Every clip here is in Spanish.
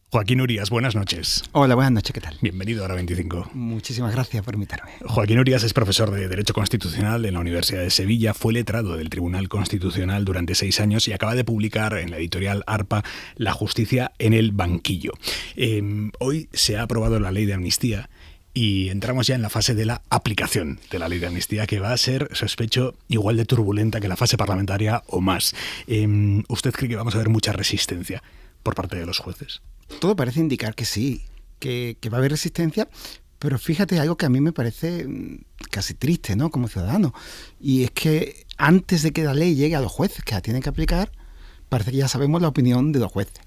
Joaquín Urías, buenas noches. Hola, buenas noches, ¿qué tal? Bienvenido a Hora 25. Muchísimas gracias por invitarme. Joaquín Urías es profesor de Derecho Constitucional en la Universidad de Sevilla, fue letrado del Tribunal Constitucional durante 6 años y acaba de publicar en la editorial ARPA La justicia en el banquillo. Hoy se ha aprobado la ley de amnistía y entramos ya en la fase de la aplicación de la ley de amnistía, que va a ser, sospecho, igual de turbulenta que la fase parlamentaria o más. ¿Usted cree que vamos a ver mucha resistencia por parte de los jueces? Todo parece indicar que sí, que va a haber resistencia, pero fíjate algo que a mí me parece casi triste, ¿no?, como ciudadano, y es que antes de que la ley llegue a los jueces que la tienen que aplicar, parece que ya sabemos la opinión de los jueces.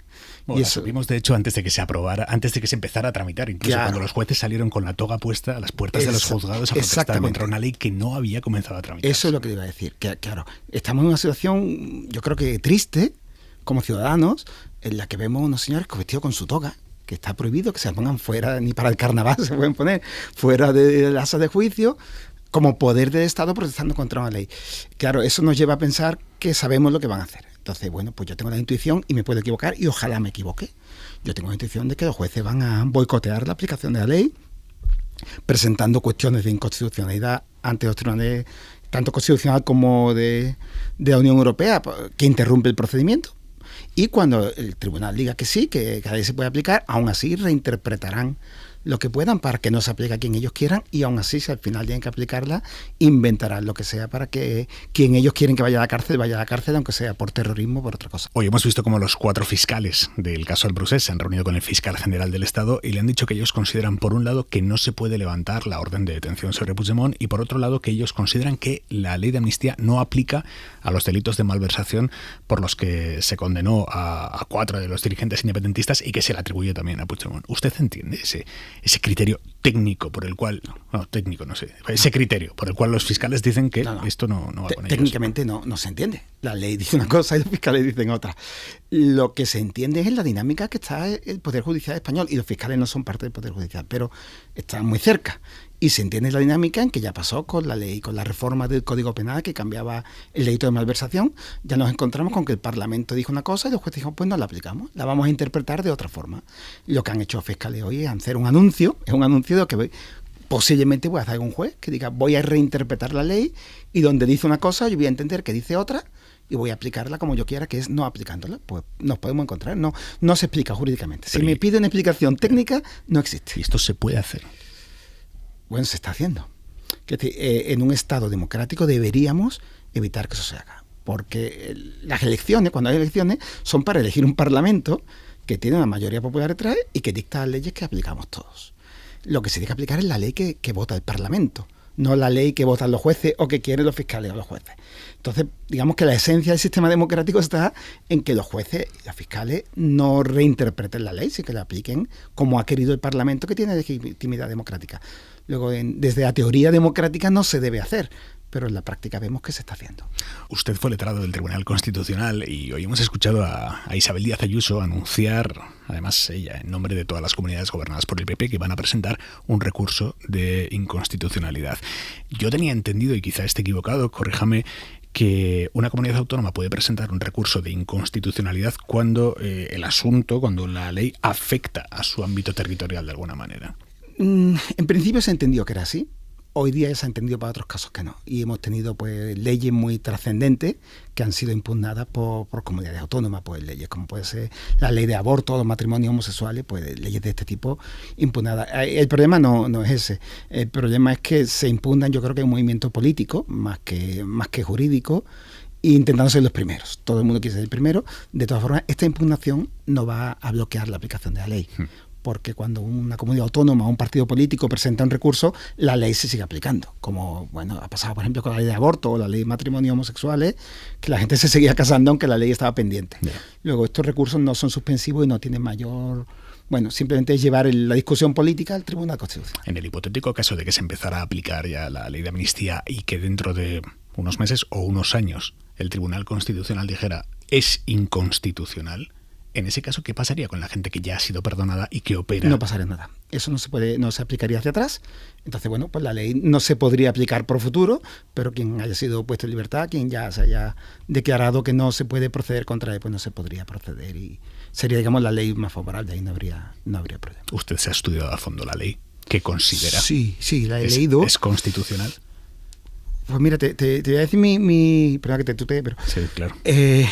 Bueno, y eso vimos, de hecho, antes de que se aprobara, antes de que se empezara a tramitar, incluso claro, cuando los jueces salieron con la toga puesta a las puertas de los juzgados a protestar contra una ley que no había comenzado a tramitar. Eso es lo que iba a decir, que claro, estamos en una situación, yo creo que triste, como ciudadanos, en la que vemos unos señores vestidos con su toga, que está prohibido que se pongan fuera, ni para el carnaval se pueden poner, fuera de la sala de juicio, como poder del Estado protestando contra una ley. Claro, eso nos lleva a pensar que sabemos lo que van a hacer. Entonces, bueno, pues yo tengo la intuición, y me puedo equivocar, y ojalá me equivoque. Yo tengo la intuición de que los jueces van a boicotear la aplicación de la ley, presentando cuestiones de inconstitucionalidad ante los tribunales, tanto constitucional como de la Unión Europea, que interrumpe el procedimiento. Y cuando el tribunal diga que sí, que cada ley se puede aplicar, aún así reinterpretarán lo que puedan para que no se aplique a quien ellos quieran, y aún así, si al final tienen que aplicarla, inventarán lo que sea para que quien ellos quieren que vaya a la cárcel, aunque sea por terrorismo o por otra cosa. Hoy hemos visto cómo los 4 fiscales del caso del Procés se han reunido con el fiscal general del Estado y le han dicho que ellos consideran, por un lado, que no se puede levantar la orden de detención sobre Puigdemont, y por otro lado, que ellos consideran que la ley de amnistía no aplica a los delitos de malversación por los que se condenó a 4 de los dirigentes independentistas y que se le atribuye también a Puigdemont. ¿Usted entiende ese criterio técnico por el cual, ese criterio por el cual los fiscales dicen que esto no va con ellos? Técnicamente no se entiende. La ley dice una cosa y los fiscales dicen otra. Lo que se entiende es en la dinámica que está el Poder Judicial español, y los fiscales no son parte del Poder Judicial, pero están muy cerca. Y se entiende la dinámica en que ya pasó con la ley, con la reforma del Código Penal que cambiaba el delito de malversación. Ya nos encontramos con que el Parlamento dijo una cosa y los jueces dijeron, pues no la aplicamos, la vamos a interpretar de otra forma. Y lo que han hecho los fiscales hoy es hacer un anuncio, de que posiblemente voy a hacer un juez que diga, voy a reinterpretar la ley, y donde dice una cosa yo voy a entender que dice otra, y voy a aplicarla como yo quiera, que es no aplicándola. Pues nos podemos encontrar, no se explica jurídicamente. Si me pide una explicación técnica, no existe. ¿Y esto se puede hacer? Bueno, se está haciendo. En un Estado democrático deberíamos evitar que eso se haga, porque las elecciones, cuando hay elecciones, son para elegir un Parlamento que tiene una mayoría popular detrás y que dicta las leyes que aplicamos todos. Lo que se tiene que aplicar es la ley que vota el Parlamento, no la ley que votan los jueces o que quieren los fiscales o los jueces. Entonces, digamos que la esencia del sistema democrático está en que los jueces y los fiscales no reinterpreten la ley, sino que la apliquen como ha querido el Parlamento, que tiene legitimidad democrática. Luego, desde la teoría democrática no se debe hacer, pero en la práctica vemos que se está haciendo. Usted fue letrado del Tribunal Constitucional y hoy hemos escuchado a Isabel Díaz Ayuso anunciar, además ella, en nombre de todas las comunidades gobernadas por el PP, que van a presentar un recurso de inconstitucionalidad. Yo tenía entendido, y quizá esté equivocado, corríjame, que una comunidad autónoma puede presentar un recurso de inconstitucionalidad cuando cuando la ley afecta a su ámbito territorial de alguna manera. En principio se entendió que era así. Hoy día se ha entendido para otros casos que no. Y hemos tenido pues leyes muy trascendentes que han sido impugnadas por comunidades autónomas, pues leyes como puede ser la ley de aborto, los matrimonios homosexuales, pues leyes de este tipo impugnadas. El problema no es ese. El problema es que se impugnan, yo creo que es un movimiento político, más que jurídico, e intentando ser los primeros. Todo el mundo quiere ser el primero. De todas formas, esta impugnación no va a bloquear la aplicación de la ley. Porque cuando una comunidad autónoma o un partido político presenta un recurso, la ley se sigue aplicando. Como ha pasado, por ejemplo, con la ley de aborto o la ley de matrimonios homosexuales, que la gente se seguía casando aunque la ley estaba pendiente. Yeah. Luego, estos recursos no son suspensivos y no tienen mayor... simplemente es llevar la discusión política al Tribunal Constitucional. En el hipotético caso de que se empezara a aplicar ya la ley de amnistía y que dentro de unos meses o unos años el Tribunal Constitucional dijera es inconstitucional, en ese caso, ¿qué pasaría con la gente que ya ha sido perdonada y que opera? No pasaría nada. Eso no se aplicaría hacia atrás. Entonces, pues la ley no se podría aplicar por futuro, pero quien haya sido puesto en libertad, quien ya se haya declarado que no se puede proceder contra él, pues no se podría proceder. Y sería, digamos, la ley más favorable, ahí no habría problema. ¿Usted se ha estudiado a fondo la ley? ¿Qué considera? Sí, la he leído. ¿Es constitucional? Pues mira, te voy a decir mi perdón que te tutee, pero... Sí, claro. Te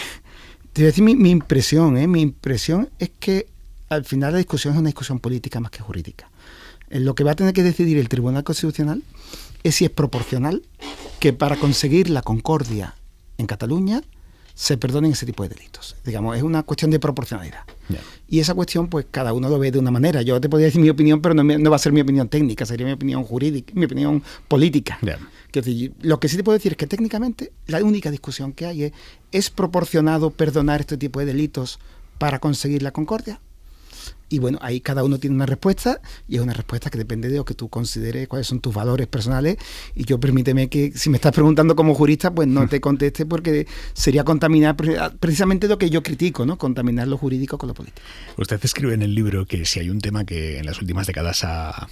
voy a decir mi impresión, ¿eh? Mi impresión es que al final la discusión es una discusión política más que jurídica. Lo que va a tener que decidir el Tribunal Constitucional es si es proporcional que para conseguir la concordia en Cataluña se perdonen ese tipo de delitos. Digamos, es una cuestión de proporcionalidad. Yeah. Y esa cuestión, pues cada uno lo ve de una manera. Yo te podría decir mi opinión, pero no va a ser mi opinión técnica, sería mi opinión jurídica, mi opinión política. Yeah. Lo que sí te puedo decir es que técnicamente la única discusión que hay es proporcionado perdonar este tipo de delitos para conseguir la concordia. Y bueno, ahí cada uno tiene una respuesta y es una respuesta que depende de lo que tú consideres, cuáles son tus valores personales. Y yo permíteme que si me estás preguntando como jurista, pues no te conteste porque sería contaminar precisamente lo que yo critico, ¿no? Contaminar lo jurídico con lo político. Usted escribe en el libro que si hay un tema que en las últimas décadas ha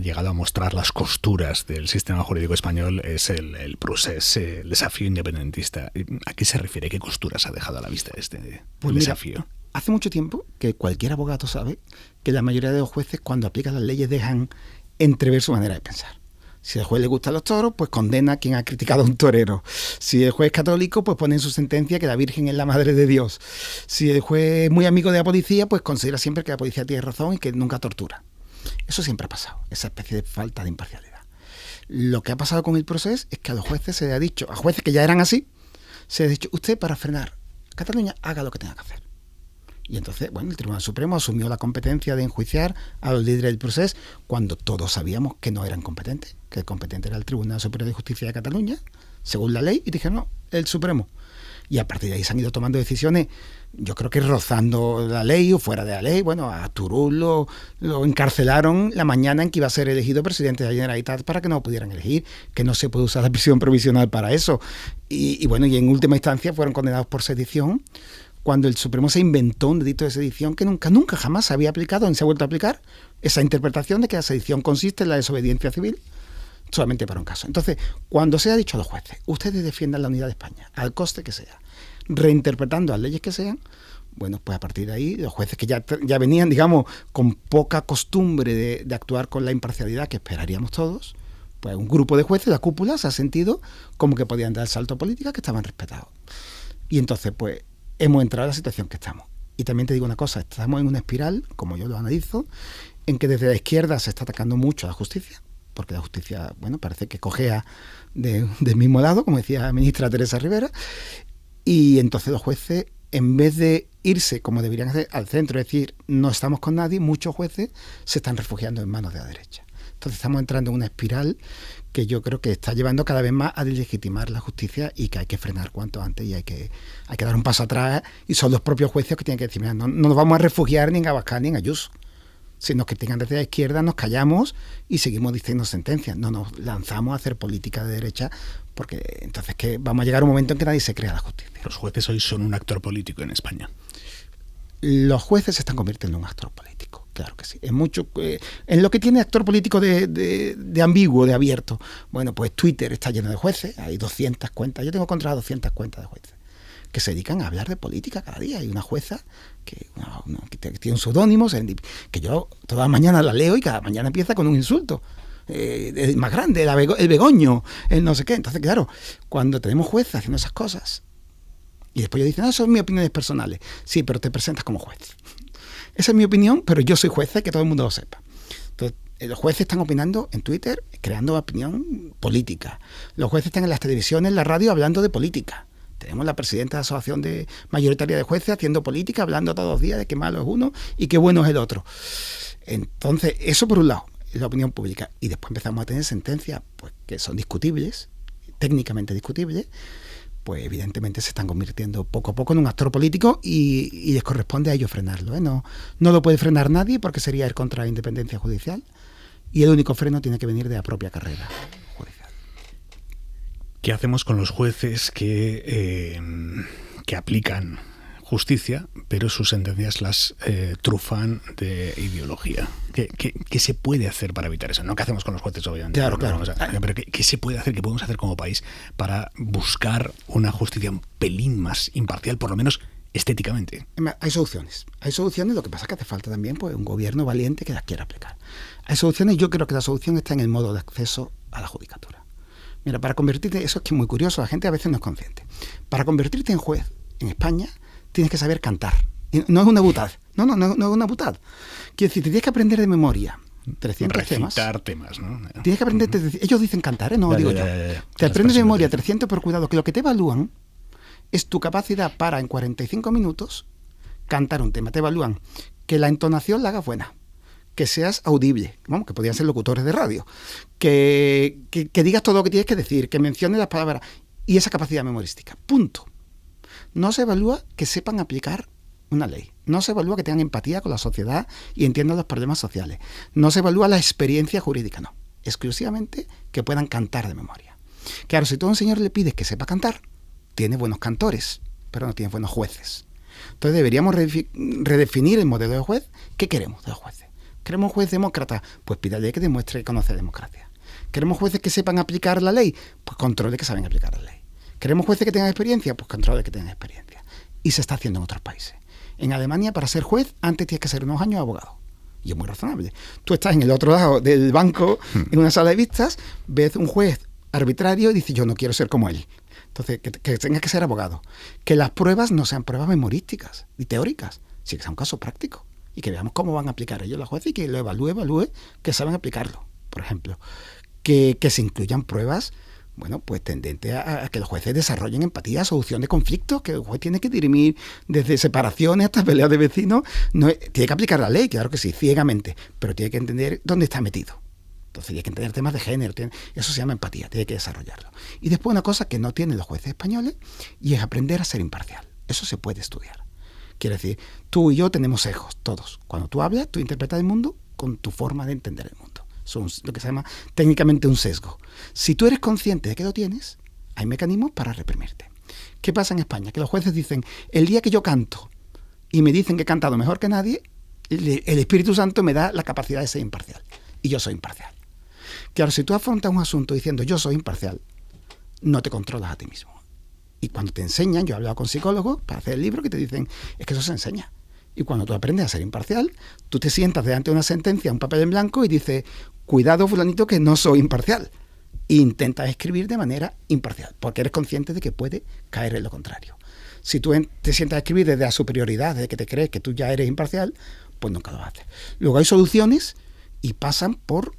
llegado a mostrar las costuras del sistema jurídico español es el procés, el desafío independentista. ¿A qué se refiere? ¿Qué costuras ha dejado a la vista este desafío? Hace mucho tiempo que cualquier abogado sabe que la mayoría de los jueces cuando aplican las leyes dejan entrever su manera de pensar. Si al juez le gustan los toros, pues condena a quien ha criticado a un torero. Si el juez es católico, pues pone en su sentencia que la Virgen es la Madre de Dios. Si el juez es muy amigo de la policía, pues considera siempre que la policía tiene razón y que nunca tortura. Eso siempre ha pasado, esa especie de falta de imparcialidad. Lo que ha pasado con el proceso es que a los jueces se les ha dicho, a jueces que ya eran así, se les ha dicho, usted para frenar Cataluña haga lo que tenga que hacer. Y entonces, bueno, el Tribunal Supremo asumió la competencia de enjuiciar a los líderes del proceso cuando todos sabíamos que no eran competentes, que el competente era el Tribunal Superior de Justicia de Cataluña, según la ley, y dijeron, no, el Supremo. Y a partir de ahí se han ido tomando decisiones, yo creo que rozando la ley o fuera de la ley. Bueno, a Turull lo encarcelaron la mañana en que iba a ser elegido presidente de la Generalitat para que no lo pudieran elegir, que no se puede usar la prisión provisional para eso. Y bueno, y en última instancia fueron condenados por sedición, cuando el Supremo se inventó un delito de sedición que nunca jamás se había aplicado ni se ha vuelto a aplicar, esa interpretación de que la sedición consiste en la desobediencia civil solamente para un caso. Entonces, cuando se ha dicho a los jueces, ustedes defiendan la unidad de España, al coste que sea, reinterpretando las leyes que sean, bueno, pues a partir de ahí, los jueces que ya venían, digamos, con poca costumbre de actuar con la imparcialidad que esperaríamos todos, pues un grupo de jueces, la cúpula, se ha sentido como que podían dar el salto político, que estaban respetados. Y entonces, pues, hemos entrado en la situación que estamos. Y también te digo una cosa, estamos en una espiral, como yo lo analizo, en que desde la izquierda se está atacando mucho a la justicia, porque la justicia, bueno, parece que cojea del mismo lado, como decía la ministra Teresa Rivera, y entonces los jueces, en vez de irse, como deberían hacer, al centro, es decir, no estamos con nadie, muchos jueces se están refugiando en manos de la derecha. Entonces estamos entrando en una espiral que yo creo que está llevando cada vez más a deslegitimar la justicia y que hay que frenar cuanto antes y hay que dar un paso atrás, y son los propios jueces que tienen que decir, mira, no nos vamos a refugiar ni en Abascal ni en Ayuso, sino que tengan desde la izquierda, nos callamos y seguimos diciendo sentencias, no nos lanzamos a hacer política de derecha, porque entonces que vamos a llegar a un momento en que nadie se crea la justicia. Los jueces hoy son un actor político en España. Los jueces se están convirtiendo en un actor político, claro que sí. Es mucho, en lo que tiene actor político de ambiguo, de abierto. Bueno, pues Twitter está lleno de jueces, hay 200 cuentas, yo tengo controladas 200 cuentas de jueces que se dedican a hablar de política cada día. Hay una jueza que tiene un seudónimo, que yo todas las mañanas la leo y cada mañana empieza con un insulto. El más grande, el Begoño, el no sé qué. Entonces, claro, cuando tenemos jueces haciendo esas cosas, y después yo dicen, no, son mis opiniones personales. Sí, pero te presentas como juez. Esa es mi opinión, pero yo soy juez, que todo el mundo lo sepa. Entonces, los jueces están opinando en Twitter, creando opinión política. Los jueces están en las televisiones, en la radio, hablando de política. Tenemos la presidenta de la Asociación Mayoritaria de Jueces haciendo política, hablando todos los días de qué malo es uno y qué bueno es el otro. Entonces, eso por un lado, es la opinión pública. Y después empezamos a tener sentencias pues, que son discutibles, técnicamente discutibles, pues evidentemente se están convirtiendo poco a poco en un actor político y les corresponde a ellos frenarlo. No lo puede frenar nadie porque sería ir contra la independencia judicial, y el único freno tiene que venir de la propia carrera judicial. ¿Qué hacemos con los jueces que aplican justicia, pero sus sentencias las trufan de ideología? ¿Qué se puede hacer para evitar eso? No, ¿qué hacemos con los jueces, obviamente? Claro. Pero ¿qué se puede hacer, qué podemos hacer como país para buscar una justicia un pelín más imparcial, por lo menos estéticamente. Hay soluciones. Hay soluciones, lo que pasa es que hace falta también pues, un gobierno valiente que las quiera aplicar. Hay soluciones, yo creo que la solución está en el modo de acceso a la judicatura. Mira, para convertirte, eso es que es muy curioso, la gente a veces no es consciente. Para convertirte en juez en España, tienes que saber cantar. Y no es una butad. No es una butad. Quiere decir, te tienes que aprender de memoria 300 Recitar temas, ¿no? Tienes que aprender, ellos dicen cantar, ¿eh? No lo digo yo. Te aprendes de memoria 300, pero cuidado, que lo que te evalúan es tu capacidad para en 45 minutos cantar un tema. Te evalúan que la entonación la hagas buena, que seas audible, vamos, que podrían ser locutores de radio, que digas todo lo que tienes que decir, que menciones las palabras y esa capacidad memorística. Punto. No se evalúa que sepan aplicar una ley. No se evalúa que tengan empatía con la sociedad y entiendan los problemas sociales. No se evalúa la experiencia jurídica, no. Exclusivamente que puedan cantar de memoria. Claro, si tú a un señor le pides que sepa cantar, tiene buenos cantores, pero no tiene buenos jueces. Entonces deberíamos redefinir el modelo de juez. ¿Qué queremos de los jueces? ¿Queremos un juez demócrata? Pues pídale que demuestre que conoce democracia. ¿Queremos jueces que sepan aplicar la ley? Pues controle que saben aplicar la ley. ¿Queremos jueces que tengan experiencia? Pues controle que tengan experiencia. Y se está haciendo en otros países. En Alemania, para ser juez, antes tienes que ser unos años abogado. Y es muy razonable. Tú estás en el otro lado del banco, en una sala de vistas, ves un juez arbitrario y dices, yo no quiero ser como él. Entonces, que tengas que ser abogado. Que las pruebas no sean pruebas memorísticas y teóricas, sino que sea un caso práctico. Y que veamos cómo van a aplicar ellos la jueza y que lo evalúe, que saben aplicarlo, por ejemplo. Que se incluyan pruebas, bueno, pues tendente a que los jueces desarrollen empatía, solución de conflictos, que el juez tiene que dirimir desde separaciones hasta peleas de vecinos. No, tiene que aplicar la ley, claro que sí, ciegamente, pero tiene que entender dónde está metido. Entonces tiene que entender temas de género, eso se llama empatía, tiene que desarrollarlo. Y después una cosa que no tienen los jueces españoles, y es aprender a ser imparcial. Eso se puede estudiar. Quiere decir, tú y yo tenemos sesgos, todos. Cuando tú hablas, tú interpretas el mundo con tu forma de entender el mundo. Eso es lo que se llama técnicamente un sesgo. Si tú eres consciente de que lo tienes, hay mecanismos para reprimirte. ¿Qué pasa en España? Que los jueces dicen, el día que yo canto y me dicen que he cantado mejor que nadie, el Espíritu Santo me da la capacidad de ser imparcial. Y yo soy imparcial. Claro, si tú afrontas un asunto diciendo yo soy imparcial, no te controlas a ti mismo. Y cuando te enseñan, yo he hablado con psicólogos para hacer el libro que te dicen, es que eso se enseña. Y cuando tú aprendes a ser imparcial, tú te sientas delante de una sentencia, un papel en blanco y dices, cuidado fulanito que no soy imparcial. E intentas escribir de manera imparcial, porque eres consciente de que puede caer en lo contrario. Si tú te sientas a escribir desde la superioridad, desde que te crees que tú ya eres imparcial, pues nunca lo haces. Luego hay soluciones y pasan por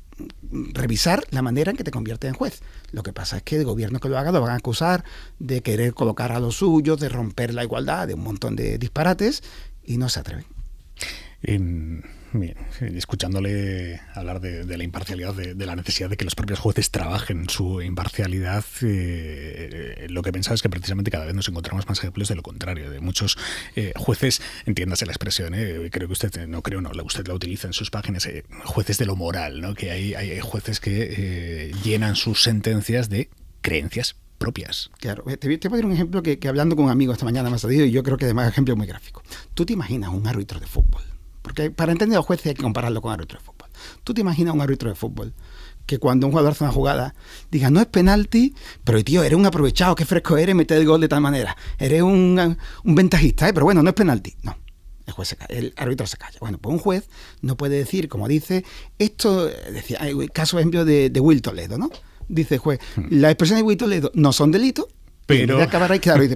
revisar la manera en que te conviertes en juez. Lo que pasa es que el gobierno que lo haga lo van a acusar de querer colocar a los suyos, de romper la igualdad, de un montón de disparates, y no se atreven. Bien, escuchándole hablar de la imparcialidad, de la necesidad de que los propios jueces trabajen su imparcialidad, lo que pensaba es que precisamente cada vez nos encontramos más ejemplos de lo contrario, de muchos jueces, entiéndase la expresión, creo que usted usted la utiliza en sus páginas, jueces de lo moral, ¿no? Que hay jueces que llenan sus sentencias de creencias propias. Claro, te voy a poner un ejemplo que hablando con un amigo esta mañana me ha salido y yo creo que además es un ejemplo muy gráfico. Tú te imaginas un árbitro de fútbol, porque para entender a los jueces hay que compararlo con árbitro de fútbol. Tú te imaginas un árbitro de fútbol que cuando un jugador hace una jugada diga, no es penalti, pero tío, eres un aprovechado, qué fresco eres, meter el gol de tal manera, eres un ventajista, pero bueno, no es penalti. No, el árbitro se calla. Bueno, pues un juez no puede decir, como dice, esto, decía, el caso ejemplo de Will Toledo, ¿no? Dice el juez, las expresiones de Will Toledo no son delitos, pero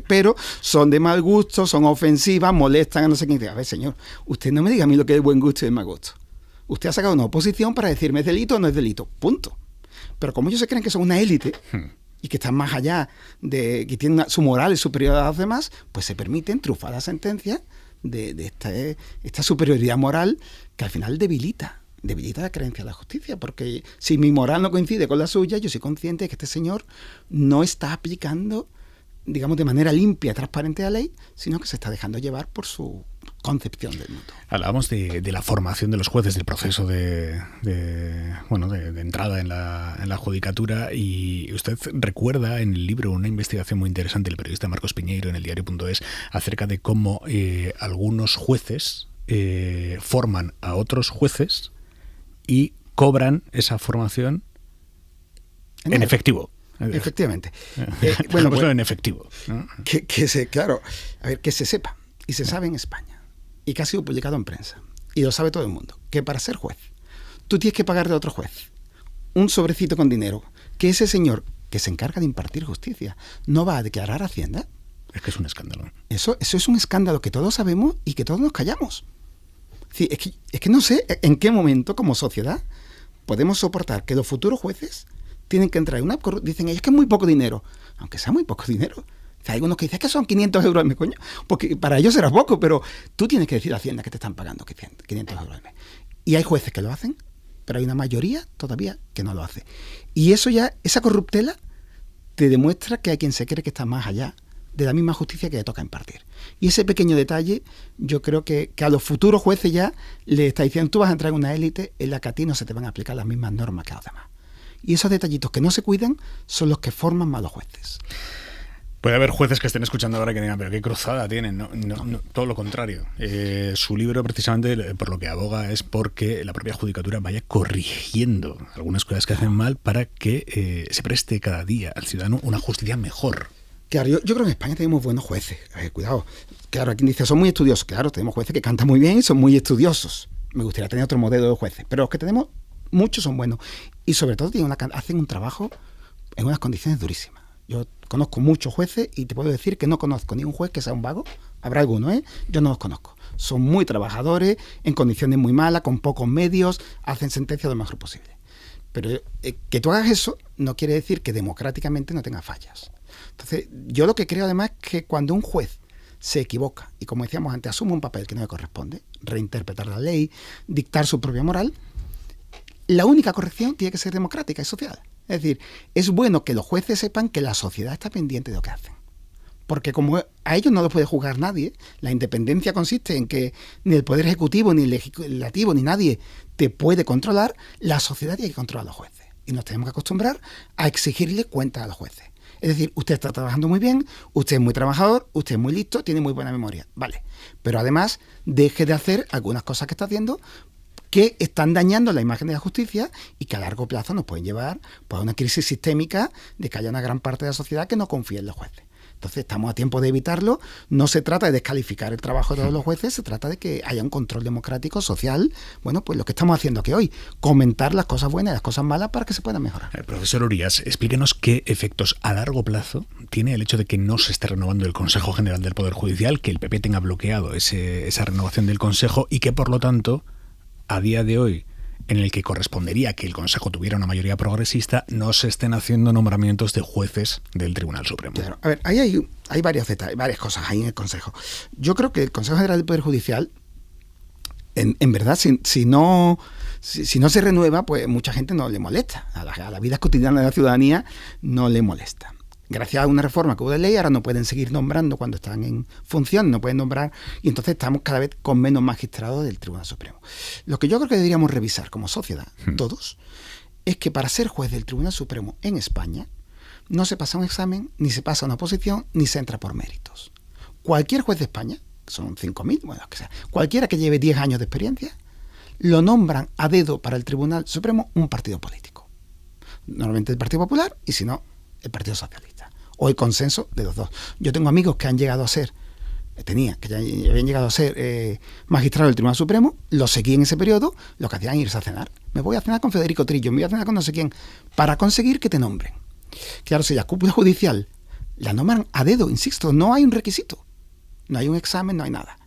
pero son de mal gusto, son ofensivas, molestan a no sé quién. A ver, señor, usted no me diga a mí lo que es buen gusto y el mal gusto. Usted ha sacado una oposición para decirme es delito o no es delito. Punto. Pero como ellos se creen que son una élite y que están más allá, de que tienen su moral es superior a los demás, pues se permiten trufar la sentencia de esta superioridad moral que al final debilita la creencia de la justicia, porque si mi moral no coincide con la suya, yo soy consciente de que este señor no está aplicando, digamos, de manera limpia, transparente la ley, sino que se está dejando llevar por su concepción del mundo. Hablábamos de la formación de los jueces, del proceso de entrada en la judicatura, y usted recuerda en el libro una investigación muy interesante del periodista Marcos Piñeiro en el diario.es acerca de cómo algunos jueces forman a otros jueces y cobran esa formación en efectivo. Efectivamente. Bueno, en efectivo, ¿no? Claro, a ver, que se sepa. y se sabe en España, y que ha sido publicado en prensa, y lo sabe todo el mundo, que para ser juez, tú tienes que pagarle a otro juez un sobrecito con dinero, que ese señor que se encarga de impartir justicia no va a declarar a Hacienda. Es que es un escándalo. Eso es un escándalo que todos sabemos y que todos nos callamos. Sí, es que no sé en qué momento como sociedad podemos soportar que los futuros jueces tienen que entrar en una... Dicen ellos que es muy poco dinero, aunque sea muy poco dinero. O sea, hay unos que dicen que son 500 euros al mes, coño, porque para ellos será poco, pero tú tienes que decir a Hacienda que te están pagando 500 euros al mes. Y hay jueces que lo hacen, pero hay una mayoría todavía que no lo hace. Y eso ya, esa corruptela, te demuestra que hay quien se cree que está más allá de la misma justicia que le toca impartir. Y ese pequeño detalle, yo creo que a los futuros jueces ya le está diciendo, tú vas a entrar en una élite en la que a ti no se te van a aplicar las mismas normas que a los demás. Y esos detallitos que no se cuidan son los que forman malos jueces. Puede haber jueces que estén escuchando ahora que digan, pero qué cruzada tienen. No, todo lo contrario. Su libro, precisamente, por lo que aboga es porque la propia judicatura vaya corrigiendo algunas cosas que hacen mal para que se preste cada día al ciudadano una justicia mejor. Claro, yo creo que en España tenemos buenos jueces. Cuidado. Claro, aquí dice, son muy estudiosos. Claro, tenemos jueces que cantan muy bien y son muy estudiosos. Me gustaría tener otro modelo de jueces. Pero los que tenemos, muchos son buenos. Y sobre todo hacen un trabajo en unas condiciones durísimas. Yo conozco muchos jueces y te puedo decir que no conozco ni un juez que sea un vago. Habrá algunos, ¿eh? Yo no los conozco. Son muy trabajadores, en condiciones muy malas, con pocos medios, hacen sentencias lo mejor posible. Pero que tú hagas eso no quiere decir que democráticamente no tenga fallas. Entonces, yo lo que creo además es que cuando un juez se equivoca y, como decíamos antes, asume un papel que no le corresponde, reinterpretar la ley, dictar su propia moral, la única corrección tiene que ser democrática y social. Es decir, es bueno que los jueces sepan que la sociedad está pendiente de lo que hacen. Porque como a ellos no los puede juzgar nadie, la independencia consiste en que ni el Poder Ejecutivo, ni el Legislativo, ni nadie te puede controlar, la sociedad tiene que controlar a los jueces. Y nos tenemos que acostumbrar a exigirle cuentas a los jueces. Es decir, usted está trabajando muy bien, usted es muy trabajador, usted es muy listo, tiene muy buena memoria. Vale. Pero además, deje de hacer algunas cosas que está haciendo que están dañando la imagen de la justicia y que a largo plazo nos pueden llevar pues, a una crisis sistémica de que haya una gran parte de la sociedad que no confíe en los jueces. Entonces estamos a tiempo de evitarlo. No se trata de descalificar el trabajo de todos los jueces, se trata de que haya un control democrático, social. Bueno, pues lo que estamos haciendo aquí hoy, comentar las cosas buenas y las cosas malas para que se puedan mejorar. Profesor Urías, explíquenos qué efectos a largo plazo tiene el hecho de que no se esté renovando el Consejo General del Poder Judicial, que el PP tenga bloqueado esa renovación del Consejo y que, por lo tanto, a día de hoy, en el que correspondería que el Consejo tuviera una mayoría progresista, no se estén haciendo nombramientos de jueces del Tribunal Supremo. Claro. A ver, ahí hay varios detalles, varias cosas ahí en el Consejo. Yo creo que el Consejo General del Poder Judicial, en verdad, si no se renueva, pues mucha gente no le molesta. A la vida cotidiana de la ciudadanía no le molesta. Gracias a una reforma que hubo de ley, ahora no pueden seguir nombrando cuando están en función, no pueden nombrar, y entonces estamos cada vez con menos magistrados del Tribunal Supremo. Lo que yo creo que deberíamos revisar como sociedad, todos, es que para ser juez del Tribunal Supremo en España, no se pasa un examen, ni se pasa una oposición, ni se entra por méritos. Cualquier juez de España, que son 5.000, bueno, que sea, cualquiera que lleve 10 años de experiencia, lo nombran a dedo para el Tribunal Supremo un partido político. Normalmente el Partido Popular, y si no, el Partido Socialista, o el consenso de los dos. Yo tengo amigos que han llegado a ser, habían llegado a ser magistrados del Tribunal Supremo, los seguí en ese periodo, lo que hacían irse a cenar. Me voy a cenar con Federico Trillo, me voy a cenar con no sé quién, para conseguir que te nombren. Claro, si la cúpula judicial la nombran a dedo, insisto, no hay un requisito, no hay un examen, no hay nada.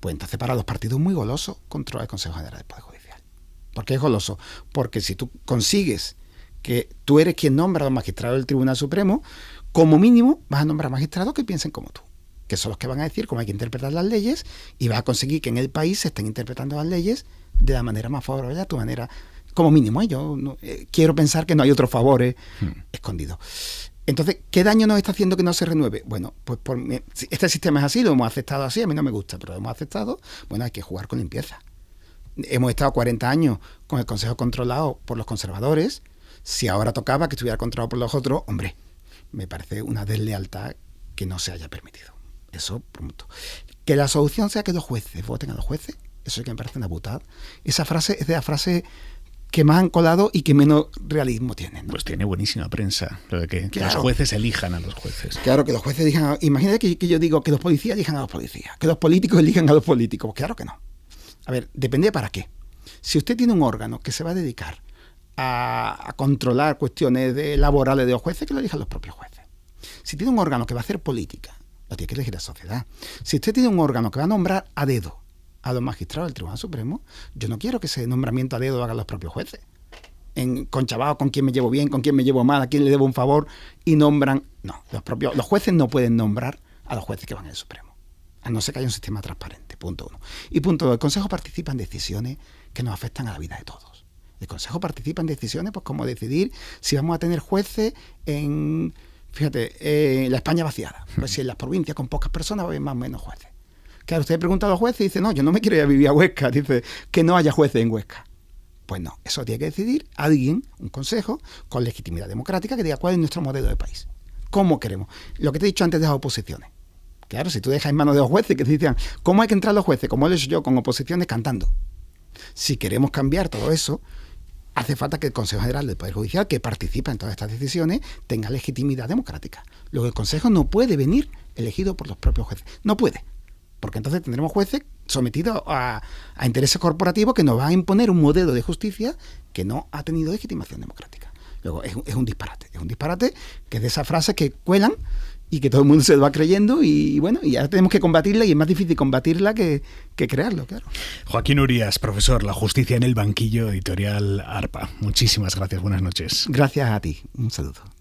Pues entonces para los partidos muy goloso controla el Consejo General del Poder Judicial. ¿Por qué es goloso? Porque si tú consigues que tú eres quien nombra a los magistrados del Tribunal Supremo, como mínimo vas a nombrar magistrados que piensen como tú, que son los que van a decir cómo hay que interpretar las leyes, y vas a conseguir que en el país se estén interpretando las leyes de la manera más favorable a tu manera, como mínimo. Yo quiero pensar que no hay otros favores escondidos. Entonces, ¿qué daño nos está haciendo que no se renueve? Bueno, pues este sistema es así, lo hemos aceptado así, a mí no me gusta, pero lo hemos aceptado. Bueno, hay que jugar con limpieza. Hemos estado 40 años con el Consejo controlado por los conservadores. Si ahora tocaba que estuviera controlado por los otros, hombre, me parece una deslealtad que no se haya permitido. Eso, punto. Que la solución sea que los jueces voten a los jueces, eso sí que me parece una butada. Esa frase es de la frase que más han colado y que menos realismo tienen, ¿no? Pues tiene buenísima prensa, lo de que Claro. los jueces elijan a los jueces. Claro, que los jueces elijan. Imagínate que yo digo que los policías elijan a los policías, que los políticos elijan a los políticos. Pues claro que no. A ver, depende para qué. Si usted tiene un órgano que se va a dedicar a controlar cuestiones laborales de los jueces, que lo elijan los propios jueces. Si tiene un órgano que va a hacer política, lo tiene que elegir la sociedad. Si usted tiene un órgano que va a nombrar a dedo a los magistrados del Tribunal Supremo, yo no quiero que ese nombramiento a dedo lo hagan los propios jueces. Conchavados con quién me llevo bien, con quién me llevo mal, a quién le debo un favor, y nombran. No, los jueces no pueden nombrar a los jueces que van al Supremo, a no ser que haya un sistema transparente, punto 1. Y punto 2, el Consejo participa en decisiones que nos afectan a la vida de todos. El Consejo participa en decisiones, pues como decidir si vamos a tener jueces en, fíjate, la España vaciada. Pues si en las provincias con pocas personas va a haber más o menos jueces. Claro, usted pregunta a los jueces y dice, no, yo no me quiero ir a vivir a Huesca, dice que no haya jueces en Huesca. Pues no, eso tiene que decidir alguien, un consejo, con legitimidad democrática, que diga cuál es nuestro modelo de país. ¿Cómo queremos? Lo que te he dicho antes de las oposiciones. Claro, si tú dejas en manos de los jueces que te dicen, ¿cómo hay que entrar los jueces? Como lo he hecho yo, con oposiciones cantando. Si queremos cambiar todo eso, hace falta que el Consejo General del Poder Judicial, que participa en todas estas decisiones, tenga legitimidad democrática. Luego el Consejo no puede venir elegido por los propios jueces. No puede. Porque entonces tendremos jueces sometidos a intereses corporativos que nos van a imponer un modelo de justicia que no ha tenido legitimación democrática. Luego es un disparate. Es un disparate que es de esas frases que cuelan y que todo el mundo se lo va creyendo y bueno, y ahora tenemos que combatirla y es más difícil combatirla que crearlo, claro. Joaquín Urías, profesor, La justicia en el banquillo, editorial ARPA. Muchísimas gracias, buenas noches. Gracias a ti. Un saludo.